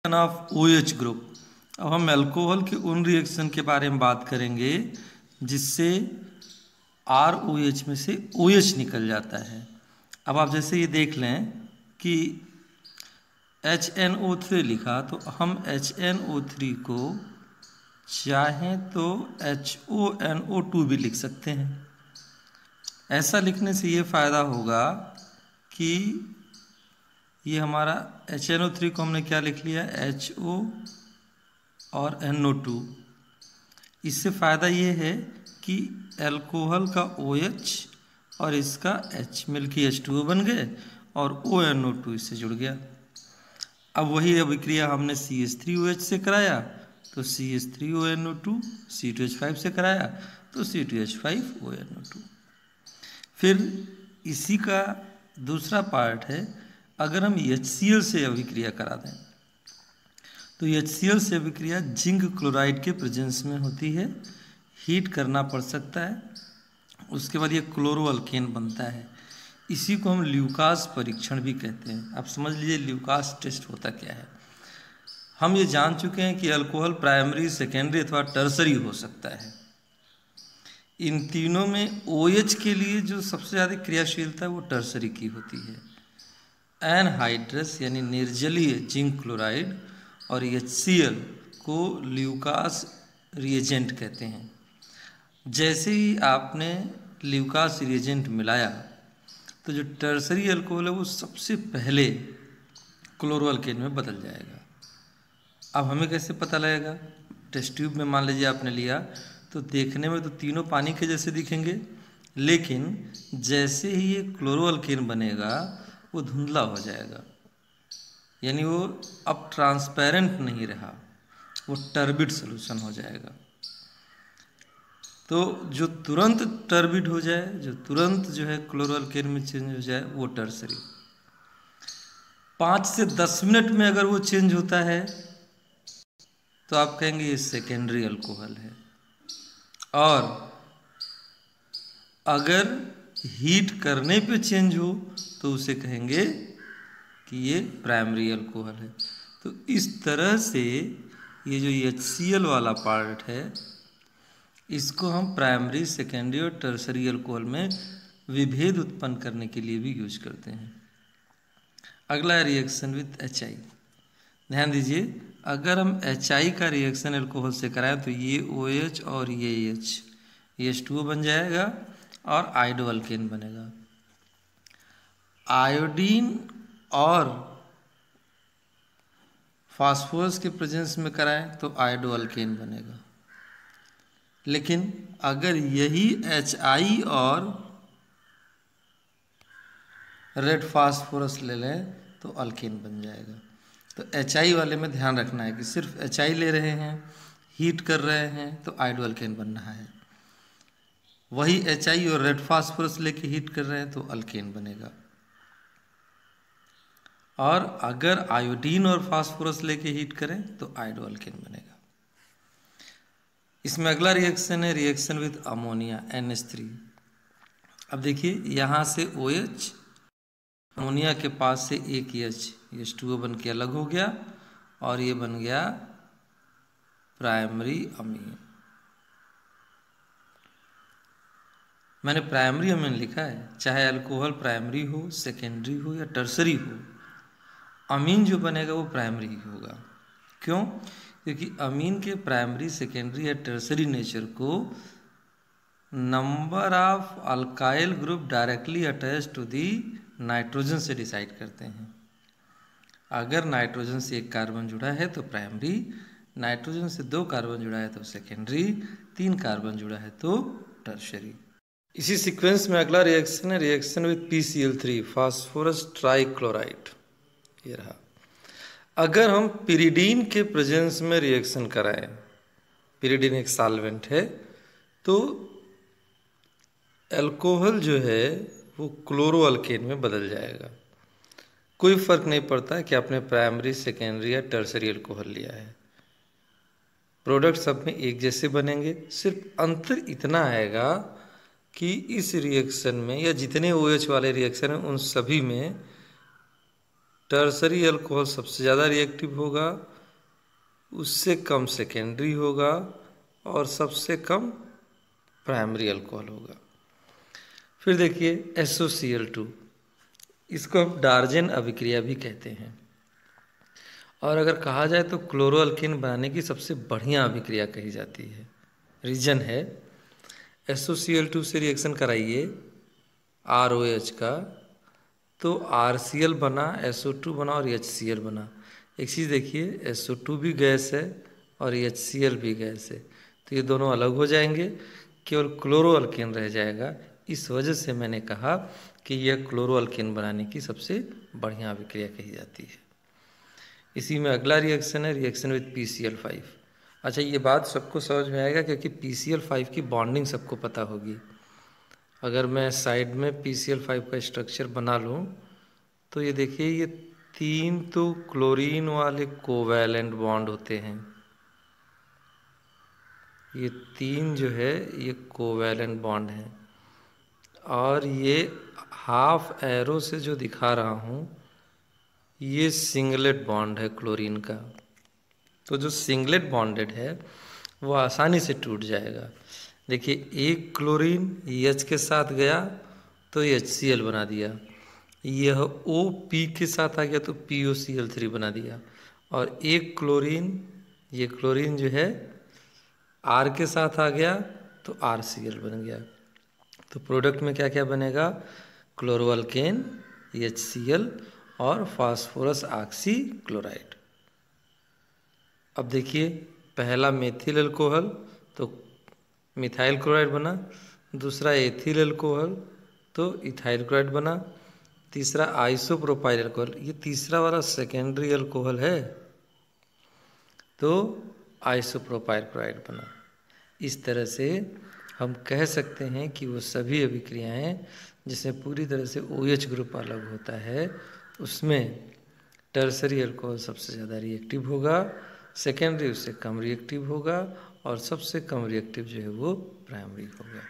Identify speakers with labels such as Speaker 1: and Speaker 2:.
Speaker 1: Reaction of OH group. अब हम alcohol के उन रिएक्शन के बारे में बात करेंगे जिससे ROH में से OH निकल जाता है। अब आप जैसे ये देख लें कि HNO3 लिखा, तो हम HNO3 को चाहें तो HONO2 भी लिख सकते हैं। ऐसा लिखने से ये फ़ायदा होगा कि ये हमारा HNO3 को हमने क्या लिख लिया, HO और NO2। इससे फ़ायदा ये है कि अल्कोहल का OH और इसका H मिलकर H2O बन गए और ONO2 इससे जुड़ गया। अब वही अभिक्रिया हमने CH3OH से कराया तो CH3ONO2, C2H5 से कराया तो C2H5ONO2। फिर इसी का दूसरा पार्ट है, अगर हम HCl से अभिक्रिया करा दें तो HCl से अभिक्रिया जिंक क्लोराइड के प्रेजेंस में होती है, हीट करना पड़ सकता है, उसके बाद ये क्लोरोअल्केन बनता है। इसी को हम ल्यूकास परीक्षण भी कहते हैं। आप समझ लीजिए ल्यूकास टेस्ट होता क्या है। हम ये जान चुके हैं कि अल्कोहल प्राइमरी, सेकेंडरी अथवा टर्सरी हो सकता है। इन तीनों में OH के लिए जो सबसे ज़्यादा क्रियाशीलता है वो टर्सरी की होती है। एनहाइड्रस यानी निर्जलीय जिंक क्लोराइड और HCl को ल्यूकास रिएजेंट कहते हैं। जैसे ही आपने ल्यूकास रिएजेंट मिलाया तो जो टर्सरी अल्कोहल है वो सबसे पहले क्लोरोअल्केन में बदल जाएगा। अब हमें कैसे पता लगेगा? टेस्ट ट्यूब में मान लीजिए आपने लिया तो देखने में तो तीनों पानी के जैसे दिखेंगे, लेकिन जैसे ही ये क्लोरोअल्केन बनेगा वो धुंधला हो जाएगा, यानी वो अब ट्रांसपेरेंट नहीं रहा, वो टर्बिड सॉल्यूशन हो जाएगा। तो जो तुरंत टर्बिड हो जाए, जो तुरंत जो है क्लोरोअल्केन में चेंज हो जाए, वो टर्सरी। 5 से 10 मिनट में अगर वो चेंज होता है तो आप कहेंगे ये सेकेंडरी अल्कोहल है, और अगर हीट करने पे चेंज हो तो उसे कहेंगे कि ये प्राइमरी अल्कोहल है। तो इस तरह से ये जो HCl वाला पार्ट है इसको हम प्राइमरी, सेकेंडरी और टर्सरी अल्कोहल में विभेद उत्पन्न करने के लिए भी यूज करते हैं। अगला रिएक्शन विथ HI। ध्यान दीजिए, अगर हम HI का रिएक्शन अल्कोहल से कराएं तो ये OH और ये H2O बन जाएगा और आयोडोअल्केन बनेगा। आयोडीन और फास्फोरस के प्रेजेंस में कराएं तो आयोडोअल्केन बनेगा। लेकिन अगर यही HI और रेड फास्फोरस ले लें तो अल्केन बन जाएगा। तो HI वाले में ध्यान रखना है कि सिर्फ HI ले रहे हैं, हीट कर रहे हैं तो आयोडोअल्केन बन रहा है। वही HI और रेड फास्फोरस लेके हीट कर रहे हैं तो अल्केन बनेगा। और अगर आयोडीन और फास्फोरस लेके हीट करें तो आयोडोअल्केन बनेगा। इसमें अगला रिएक्शन है रिएक्शन विद अमोनिया NH3। अब देखिए यहाँ से OH, अमोनिया के पास से एक H2O बन के अलग हो गया और ये बन गया प्राइमरी अमीन। मैंने प्राइमरी अमीन लिखा है, चाहे अल्कोहल प्राइमरी हो, सेकेंडरी हो या टर्सरी हो, अमीन जो बनेगा वो प्राइमरी ही होगा। क्यों? क्योंकि अमीन के प्राइमरी, सेकेंडरी या टर्सरी नेचर को number of alkyl group directly attach to the nitrogen से डिसाइड करते हैं। अगर नाइट्रोजन से एक कार्बन जुड़ा है तो प्राइमरी, नाइट्रोजन से 2 कार्बन जुड़ा है तो सेकेंडरी, 3 कार्बन जुड़ा है तो टर्शरी। इसी सीक्वेंस में अगला रिएक्शन है reaction with PCl3, phosphorus trichloride. ये रहा। अगर हम पिरिडीन के प्रेजेंस में रिएक्शन कराएं, पिरिडीन एक सॉल्वेंट है, तो अल्कोहल जो है वो क्लोरोअल्केन में बदल जाएगा। कोई फर्क नहीं पड़ता कि आपने प्राइमरी, सेकेंडरी या टर्सरी अल्कोहल लिया है, प्रोडक्ट सब में एक जैसे बनेंगे। सिर्फ अंतर इतना आएगा कि इस रिएक्शन में या जितने OH वाले रिएक्शन हैं उन सभी में टर्सरी अल्कोहल सबसे ज़्यादा रिएक्टिव होगा उससे कम सेकेंडरी होगा और सबसे कम प्राइमरी अल्कोहल होगा। फिर देखिए SOCl2, इसको हम डार्जेन अभिक्रिया भी कहते हैं, और अगर कहा जाए तो क्लोरोअल्कीन बनाने की सबसे बढ़िया अभिक्रिया कही जाती है। रीजन है SOCl2 से रिएक्शन कराइए ROH का, तो RCl बना, SO2 बना और HCl बना। एक चीज़ देखिए, SO2 भी गैस है और HCl भी गैस है, तो ये दोनों अलग हो जाएंगे, केवल क्लोरोअल्कीन रह जाएगा। इस वजह से मैंने कहा कि यह क्लोरोअल्कीन बनाने की सबसे बढ़िया अभिक्रिया कही जाती है। इसी में अगला रिएक्शन है रिएक्शन विद PCl5। अच्छा, ये बात सबको समझ में आएगा क्योंकि PCl5 की बॉन्डिंग सबको पता होगी। अगर मैं साइड में PCl5 का स्ट्रक्चर बना लूँ तो ये देखिए, ये 3 तो क्लोरीन वाले कोवैलेंट बॉन्ड होते हैं, ये 3 जो है ये कोवैलेंट बॉन्ड हैं, और ये हाफ एरो से जो दिखा रहा हूँ ये सिंगलेट बॉन्ड है क्लोरीन का। तो जो सिंगलेट बॉन्डेड है वो आसानी से टूट जाएगा। देखिए, एक क्लोरीन H के साथ गया तो HCl बना दिया, यह OP के साथ आ गया तो POCl3 बना दिया, और एक क्लोरीन, ये क्लोरीन जो है R के साथ आ गया तो RCl बन गया। तो प्रोडक्ट में क्या क्या बनेगा? क्लोरोअल्केन, HCl और फास्फोरस ऑक्सी क्लोराइड। अब देखिए, पहला मेथिल अल्कोहल तो मिथाइल क्लोराइड बना, दूसरा एथिल अल्कोहल तो इथाइल क्लोराइड बना, तीसरा आइसोप्रोपाइल अल्कोहल, ये तीसरा वाला सेकेंडरी अल्कोहल है तो आइसोप्रोपाइल क्लोराइड बना। इस तरह से हम कह सकते हैं कि वो सभी अभिक्रियाएं जिसमें पूरी तरह से OH ग्रुप अलग होता है उसमें टर्सरी अल्कोहल सबसे ज़्यादा रिएक्टिव होगा, सेकेंडरी उससे कम रिएक्टिव होगा, और सबसे कम रिएक्टिव जो है वो प्राइमरी होगा।